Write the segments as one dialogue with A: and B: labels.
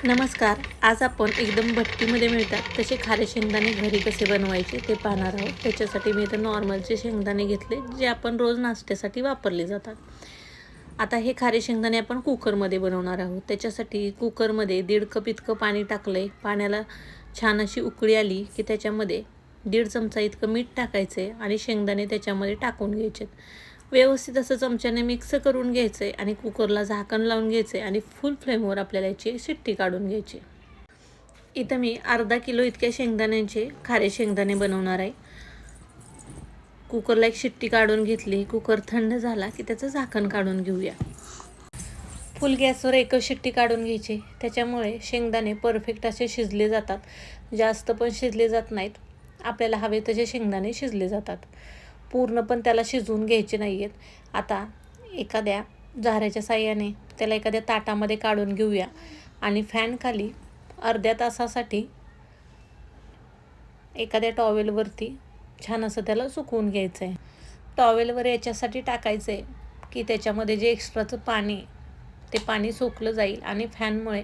A: नमस्कार. आज आपण एकदम भट्टीमध्ये मिळतात तसे खारे शेंगदाणे घरी कसे बनवायचे ते पाहणार आहोत. त्याच्यासाठी मी इथं नॉर्मलचे शेंगदाणे घेतले जे आपण रोज नाश्त्यासाठी वापरले जातात. आता हे खारे शेंगदाणे आपण कुकरमध्ये बनवणार आहोत. त्याच्यासाठी कुकरमध्ये 1.5 कप इतकं पाणी टाकलं आहे. पाण्याला छान अशी उकळी आली की त्याच्यामध्ये 1.5 चमचा इतकं मीठ टाकायचं आहे आणि शेंगदाणे त्याच्यामध्ये टाकून घ्यायचे. व्यवस्थित असं चमच्याने मिक्स करून घ्यायचं आहे आणि कुकरला झाकण लावून घ्यायचं आहे आणि फुल फ्लेमवर आपल्याला याची शिट्टी काढून घ्यायची. इथं मी अर्धा किलो इतक्या शेंगदाण्यांचे खारे शेंगदाणे बनवणार आहे. कुकरला एक शिट्टी काढून घेतली. कुकर थंड झाला की त्याचं झाकण काढून घेऊया. फुल गॅसवर एकच शिट्टी काढून घ्यायची. त्याच्यामुळे शेंगदाणे परफेक्ट असे शिजले जातात. जास्त पण शिजले जात नाहीत. आपल्याला हवे तसे शेंगदाणे शिजले जातात. पूर्ण पण त्याला शिजवून घ्यायचे नाही आहेत. आता एखाद्या झाऱ्याच्या साहाय्याने त्याला एखाद्या ताटामध्ये काढून घेऊया आणि फॅनखाली अर्ध्या तासासाठी एखाद्या टॉवेलवरती छान असं त्याला सुकवून घ्यायचं आहे. टॉवेलवर याच्यासाठी टाकायचं आहे की त्याच्यामध्ये जे एक्स्ट्राचं पाणी ते पाणी सोकलं जाईल आणि फॅनमुळे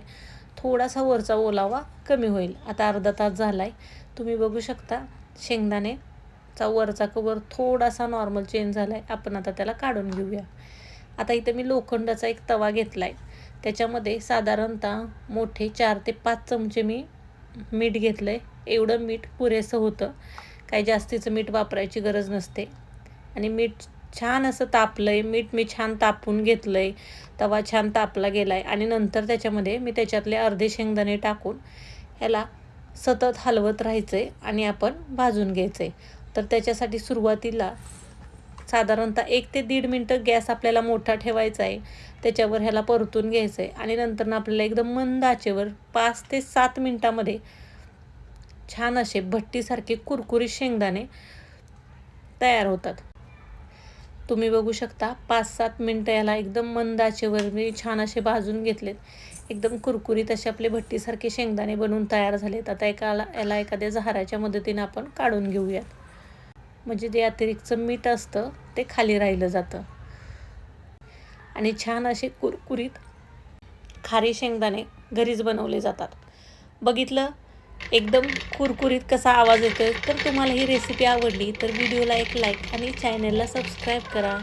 A: थोडासा वरचा ओलावा कमी होईल. आता अर्धा तास झाला आहे. तुम्ही बघू शकता शेंगदाणेचा वरचा कवर थोडासा नॉर्मल चेंज झाला आहे. आपण आता त्याला काढून घेऊया. आता इथं मी लोखंडाचा एक तवा घेतला आहे. त्याच्यामध्ये साधारणतः मोठे 4 ते 5 चमचे मी मीठ घेतलं आहे. एवढं मीठ पुरेसं होतं. काही जास्तीचं मीठ वापरायची गरज नसते. आणि मीठ छान असं तापलं आहे. मीठ मी छान तापून घेतलं आहे. तवा छान तापला गेला आहे आणि नंतर त्याच्यामध्ये मी त्याच्यातले अर्धे शेंगदाणे टाकून ह्याला सतत हलवत राहायचं आहे आणि आपण भाजून घ्यायचं आहे. तर त्याच्यासाठी सुरुवातीला साधारणतः 1 ते 1.5 मिनटं गॅस आपल्याला मोठा ठेवायचा आहे. त्याच्यावर ह्याला परतून घ्यायचं आहे आणि नंतर आपल्याला एकदम मंद आचेवर 5 ते 7 मिनटामध्ये छान असे भट्टीसारखे कुरकुरीत शेंगदाणे तयार होतात. तुम्ही बघू शकता 5-7 मिनटं याला एकदम मंद आचेवर मी छान असे भाजून घेतलेत. एकदम कुरकुरीत असे आपले भट्टीसारखे शेंगदाणे बनवून तयार झालेत. आता याला एखाद्या झाऱ्याच्या मदतीने आपण काढून घेऊयात. म्हणजे जे अतिरिक्तचं मीठ असतं ते खाली राहिलं जातं. आणि छान असे कुरकुरीत खारे शेंगदाणे घरीच बनवले जातात. बघितलं एकदम कुरकुरीत कसा आवाज येतोय. तर तुम्हाला ही रेसिपी आवडली तर व्हिडिओला एक लाईक आणि चॅनलला सबस्क्राईब करा.